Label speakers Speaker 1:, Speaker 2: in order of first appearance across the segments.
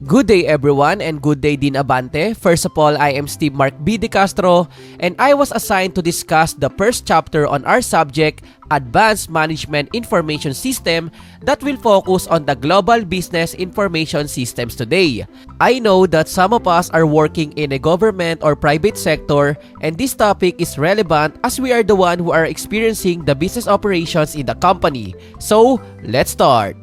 Speaker 1: Good day everyone and good day din Abante. First of all, I am Steve Mark B. De Castro and I was assigned to discuss the first chapter on our subject, Advanced Management Information System, that will focus on the global business information systems today. I know that some of us are working in a government or private sector and this topic is relevant as we are the one who are experiencing the business operations in the company. So, let's start.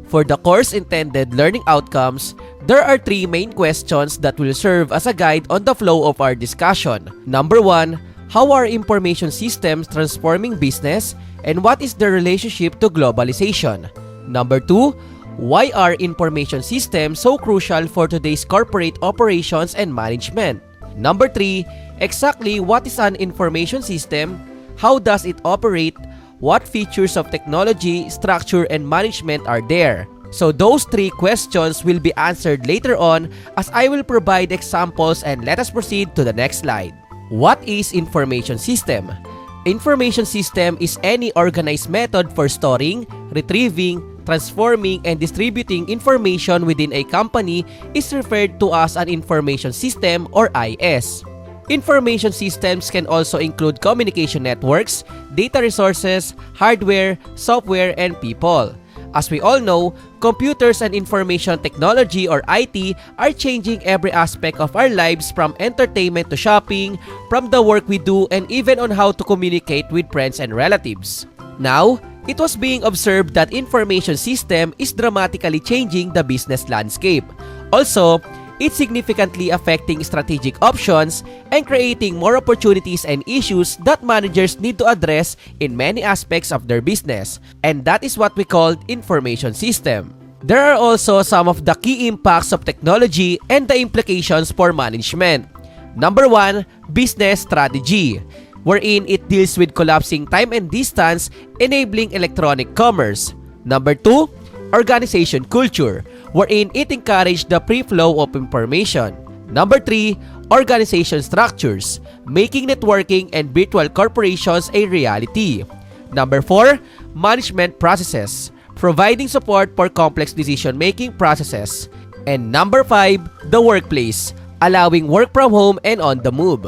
Speaker 1: For the course intended learning outcomes, there are three main questions that will serve as a guide on the flow of our discussion. Number 1, how are information systems transforming business and what is their relationship to globalization? Number 2, why are information systems so crucial for today's corporate operations and management? Number 3, exactly what is an information system? How does it operate? What features of technology, structure, and management are there? So those three questions will be answered later on as I will provide examples, and let us proceed to the next slide. What is information system? Information system is any organized method for storing, retrieving, transforming, and distributing information within a company is referred to as an information system or IS. Information systems can also include communication networks, data resources, hardware, software, and people. As we all know, computers and information technology or IT are changing every aspect of our lives, from entertainment to shopping, from the work we do, and even on how to communicate with friends and relatives. Now, it was being observed that information system is dramatically changing the business landscape. Also, it's significantly affecting strategic options and creating more opportunities and issues that managers need to address in many aspects of their business, and that is what we call information system. There are also some of the key impacts of technology and the implications for management. Number 1, business strategy, wherein it deals with collapsing time and distance, enabling electronic commerce. Number 2, organization culture, wherein it encouraged the free flow of information. Number 3, organization structures, making networking and virtual corporations a reality. Number 4, management processes, providing support for complex decision-making processes. And number 5, the workplace, allowing work from home and on the move.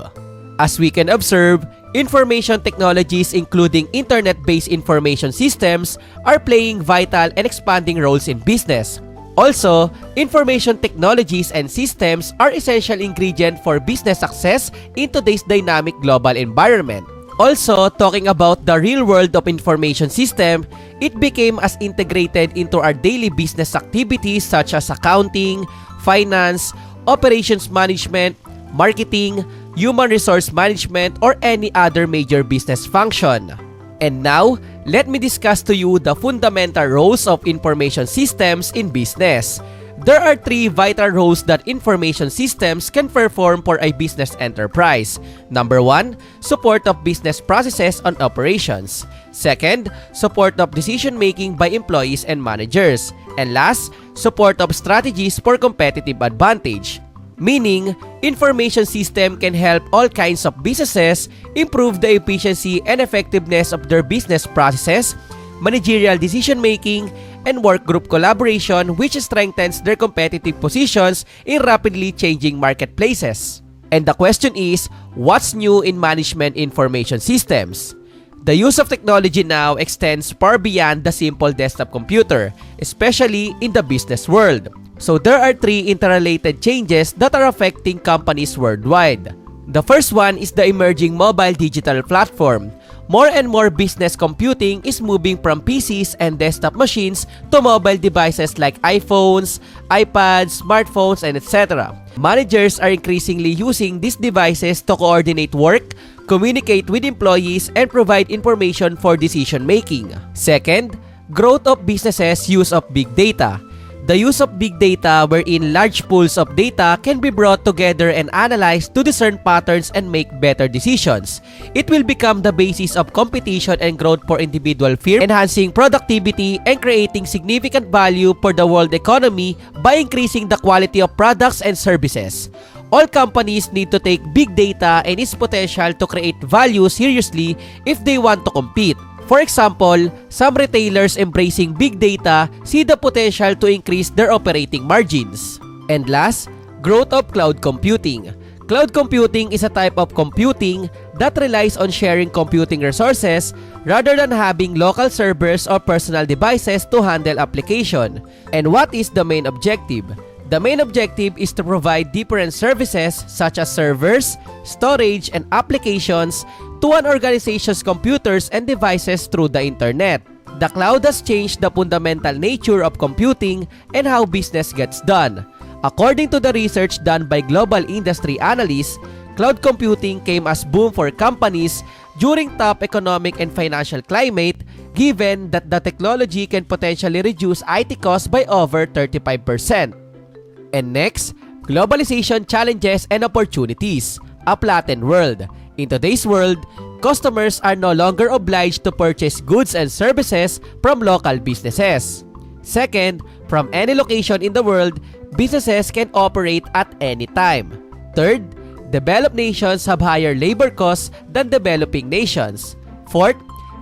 Speaker 1: As we can observe, information technologies including internet-based information systems are playing vital and expanding roles in business. Also, information technologies and systems are essential ingredient for business success in today's dynamic global environment. Also, talking about the real world of information system, it became as integrated into our daily business activities such as accounting, finance, operations management, marketing, human resource management, or any other major business function. And now, let me discuss to you the fundamental roles of information systems in business. There are three vital roles that information systems can perform for a business enterprise. Number 1, support of business processes and operations. Second, support of decision-making by employees and managers. And last, support of strategies for competitive advantage. Meaning, information system can help all kinds of businesses improve the efficiency and effectiveness of their business processes, managerial decision-making, and work group collaboration, which strengthens their competitive positions in rapidly changing marketplaces. And the question is, what's new in management information systems? The use of technology now extends far beyond the simple desktop computer, especially in the business world. So there are three interrelated changes that are affecting companies worldwide. The first one is the emerging mobile digital platform. More and more business computing is moving from PCs and desktop machines to mobile devices like iPhones, iPads, smartphones, and etc. Managers are increasingly using these devices to coordinate work, communicate with employees, and provide information for decision making. Second, growth of businesses' use of big data. The use of big data, wherein large pools of data can be brought together and analyzed to discern patterns and make better decisions. It will become the basis of competition and growth for individual firms, enhancing productivity and creating significant value for the world economy by increasing the quality of products and services. All companies need to take big data and its potential to create value seriously if they want to compete. For example, some retailers embracing big data see the potential to increase their operating margins. And last, growth of cloud computing. Cloud computing is a type of computing that relies on sharing computing resources rather than having local servers or personal devices to handle application. And what is the main objective? The main objective is to provide different services such as servers, storage, and applications to an organization's computers and devices through the internet. The cloud has changed the fundamental nature of computing and how business gets done. According to the research done by global industry analysts, cloud computing came as boom for companies during tough economic and financial climate, given that the technology can potentially reduce IT costs by over 35%. And next, globalization challenges and opportunities. A flattened world. In today's world, customers are no longer obliged to purchase goods and services from local businesses. Second, from any location in the world, businesses can operate at any time. Third, developed nations have higher labor costs than developing nations. Fourth,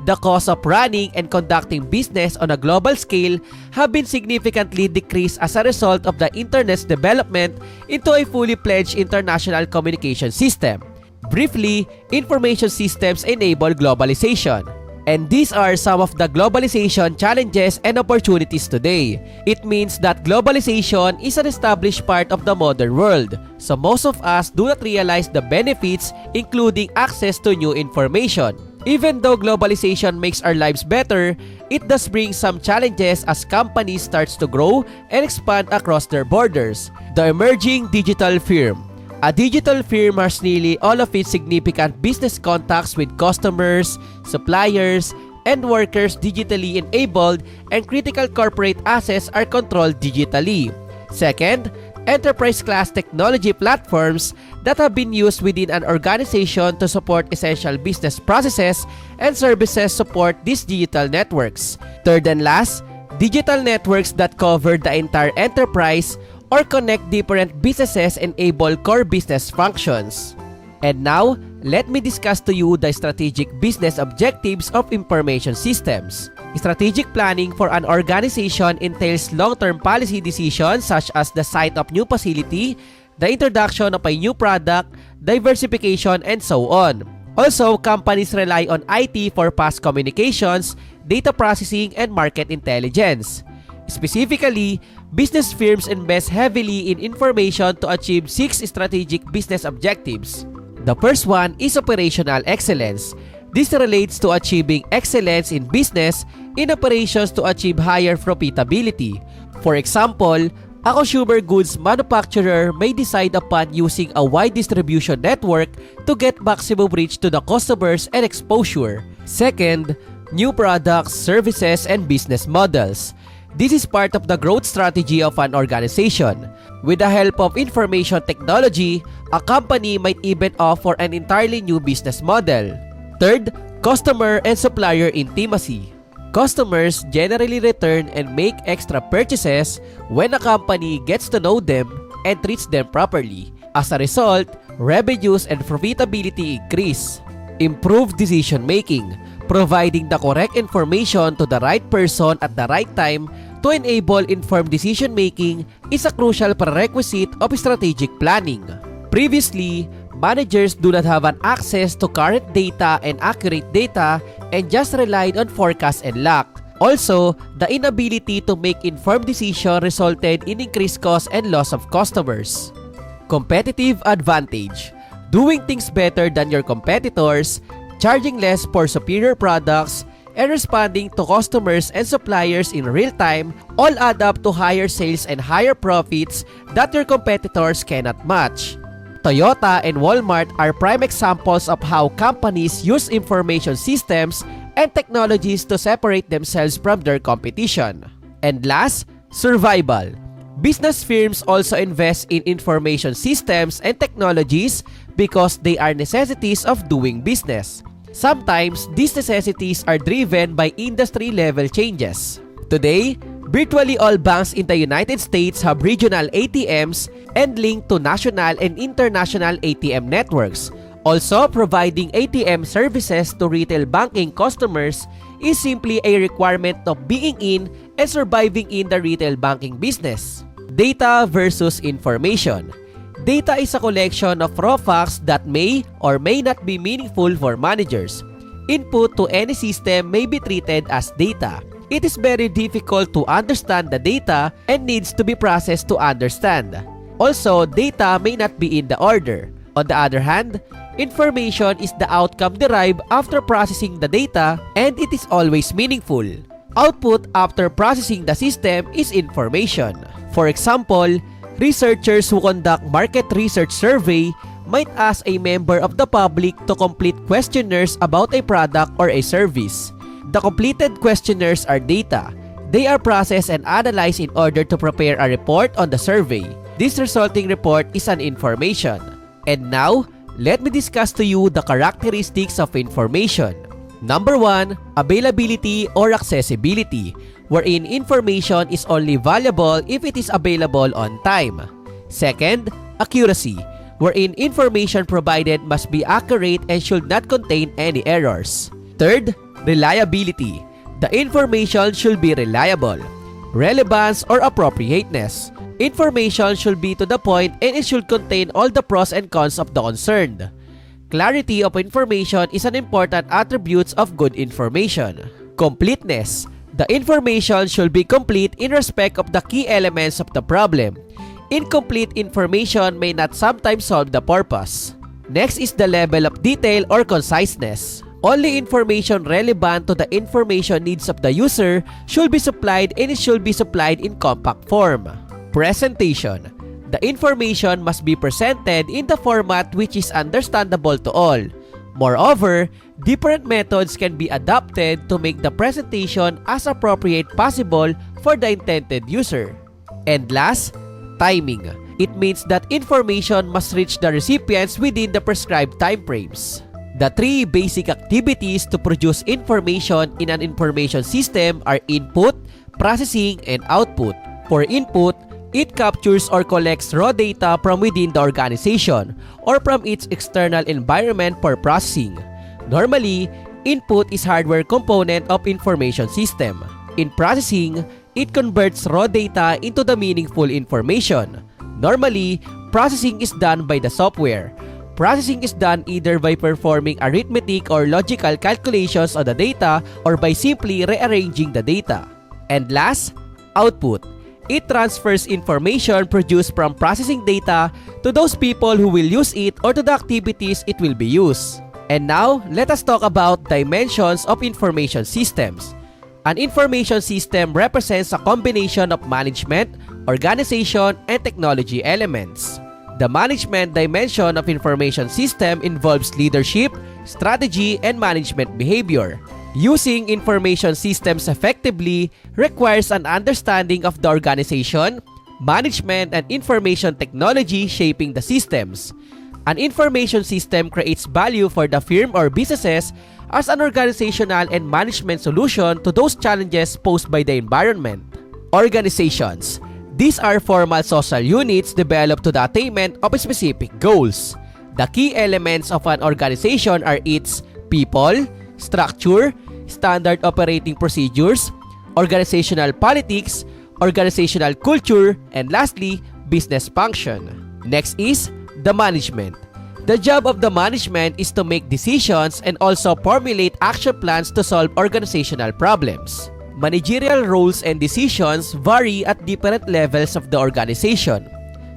Speaker 1: the cost of running and conducting business on a global scale have been significantly decreased as a result of the internet's development into a fully fledged international communication system. Briefly, information systems enable globalization. And these are some of the globalization challenges and opportunities today. It means that globalization is an established part of the modern world, so most of us do not realize the benefits, including access to new information. Even though globalization makes our lives better, it does bring some challenges as companies start to grow and expand across their borders. The emerging digital firm. A digital firm has nearly all of its significant business contacts with customers, suppliers, and workers digitally enabled, and critical corporate assets are controlled digitally. Second, enterprise-class technology platforms that have been used within an organization to support essential business processes and services support these digital networks. Third and last, digital networks that cover the entire enterprise or connect different businesses and enable core business functions. And now, let me discuss to you the strategic business objectives of information systems. Strategic planning for an organization entails long-term policy decisions such as the site of new facility, the introduction of a new product, diversification, and so on. Also, companies rely on IT for fast communications, data processing, and market intelligence. Specifically, business firms invest heavily in information to achieve 6 strategic business objectives. The first one is operational excellence. This relates to achieving excellence in business in operations to achieve higher profitability. For example, a consumer goods manufacturer may decide upon using a wide distribution network to get maximum reach to the customers and exposure. Second, new products, services, and business models. This is part of the growth strategy of an organization. With the help of information technology, a company might even offer an entirely new business model. Third, customer and supplier intimacy. Customers generally return and make extra purchases when a company gets to know them and treats them properly. As a result, revenues and profitability increase. Improved decision making. Providing the correct information to the right person at the right time to enable informed decision making is a crucial prerequisite of strategic planning. Previously, managers do not have an access to current data and accurate data and just relied on forecasts and luck. Also, the inability to make informed decisions resulted in increased costs and loss of customers. Competitive advantage. Doing things better than your competitors, charging less for superior products, and responding to customers and suppliers in real time all add up to higher sales and higher profits that your competitors cannot match. Toyota and Walmart are prime examples of how companies use information systems and technologies to separate themselves from their competition. And last, survival. Business firms also invest in information systems and technologies because they are necessities of doing business. Sometimes, these necessities are driven by industry-level changes. Today, virtually all banks in the United States have regional ATMs and linked to national and international ATM networks. Also, providing ATM services to retail banking customers is simply a requirement of being in and surviving in the retail banking business. Data versus information. Data is a collection of raw facts that may or may not be meaningful for managers. Input to any system may be treated as data. It is very difficult to understand the data and needs to be processed to understand. Also, data may not be in the order. On the other hand, information is the outcome derived after processing the data and it is always meaningful. Output after processing the system is information. For example, researchers who conduct market research survey might ask a member of the public to complete questionnaires about a product or a service. The completed questionnaires are data. They are processed and analyzed in order to prepare a report on the survey. This resulting report is an information. And now, let me discuss to you the characteristics of information. Number 1, availability or accessibility, wherein information is only valuable if it is available on time. Second, accuracy, wherein information provided must be accurate and should not contain any errors. Third, reliability. The information should be reliable. Relevance or appropriateness. Information should be to the point and it should contain all the pros and cons of the concerned. Clarity of information is an important attribute of good information. Completeness. The information should be complete in respect of the key elements of the problem. Incomplete information may not sometimes solve the purpose. Next is the level of detail or conciseness. Only information relevant to the information needs of the user should be supplied and it should be supplied in compact form. Presentation. The information must be presented in the format which is understandable to all. Moreover, different methods can be adopted to make the presentation as appropriate possible for the intended user. And last, timing. It means that information must reach the recipients within the prescribed time frames. The three basic activities to produce information in an information system are input, processing, and output. For input, it captures or collects raw data from within the organization or from its external environment for processing. Normally, input is hardware component of information system. In processing, it converts raw data into the meaningful information. Normally, processing is done by the software. Processing is done either by performing arithmetic or logical calculations on the data or by simply rearranging the data. And last, output. It transfers information produced from processing data to those people who will use it or to the activities it will be used. And now, let us talk about dimensions of information systems. An information system represents a combination of management, organization, and technology elements. The management dimension of information system involves leadership, strategy, and management behavior. Using information systems effectively requires an understanding of the organization, management, and information technology shaping the systems. An information system creates value for the firm or businesses as an organizational and management solution to those challenges posed by the environment. Organizations. These are formal social units developed to the attainment of specific goals. The key elements of an organization are its people, structure, standard operating procedures, organizational politics, organizational culture, and lastly, business function. Next is the management. The job of the management is to make decisions and also formulate action plans to solve organizational problems. Managerial roles and decisions vary at different levels of the organization.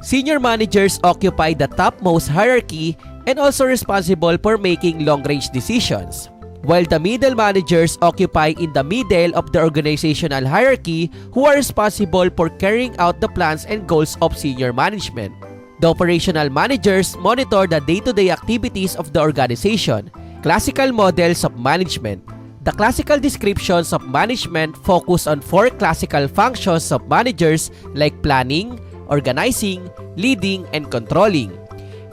Speaker 1: Senior managers occupy the topmost hierarchy and also responsible for making long-range decisions, while the middle managers occupy in the middle of the organizational hierarchy who are responsible for carrying out the plans and goals of senior management. The operational managers monitor the day-to-day activities of the organization. Classical models of management. The classical descriptions of management focus on four classical functions of managers like planning, organizing, leading, and controlling.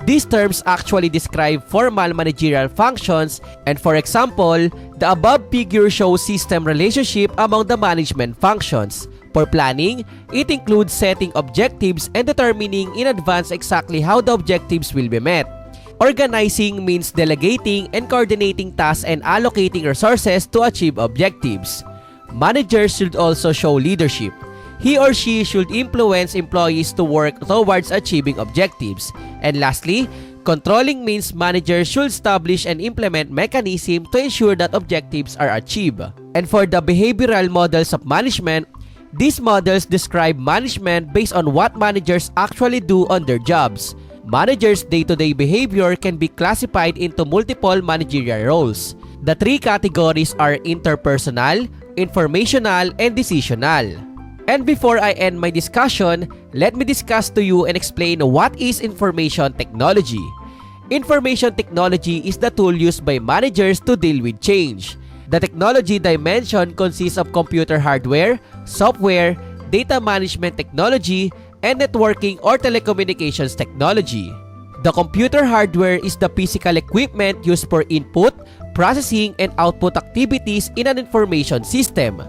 Speaker 1: These terms actually describe formal managerial functions, and for example, the above figure shows system relationship among the management functions. For planning, it includes setting objectives and determining in advance exactly how the objectives will be met. Organizing means delegating and coordinating tasks and allocating resources to achieve objectives. Managers should also show leadership. He or she should influence employees to work towards achieving objectives. And lastly, controlling means managers should establish and implement mechanisms to ensure that objectives are achieved. And for the behavioral models of management, these models describe management based on what managers actually do on their jobs. Managers' day-to-day behavior can be classified into multiple managerial roles. The three categories are interpersonal, informational, and decisional. And before I end my discussion, let me discuss to you and explain what is information technology. Information technology is the tool used by managers to deal with change. The technology dimension consists of computer hardware, software, data management technology, and networking or telecommunications technology. The computer hardware is the physical equipment used for input, processing, and output activities in an information system.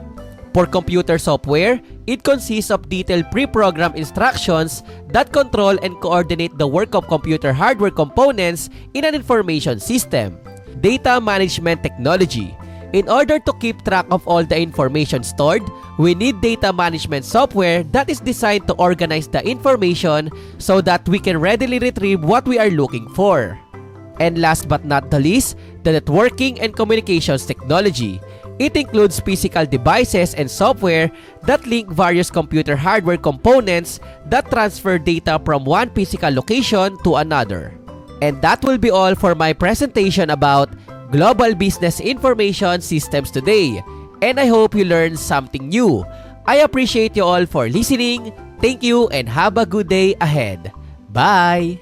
Speaker 1: For computer software, it consists of detailed pre-programmed instructions that control and coordinate the work of computer hardware components in an information system. Data management technology. In order to keep track of all the information stored, we need data management software that is designed to organize the information so that we can readily retrieve what we are looking for. And last but not the least, the networking and communications technology. It includes physical devices and software that link various computer hardware components that transfer data from one physical location to another. And that will be all for my presentation about Global Business Information Systems today. And I hope you learned something new. I appreciate you all for listening. Thank you and have a good day ahead. Bye!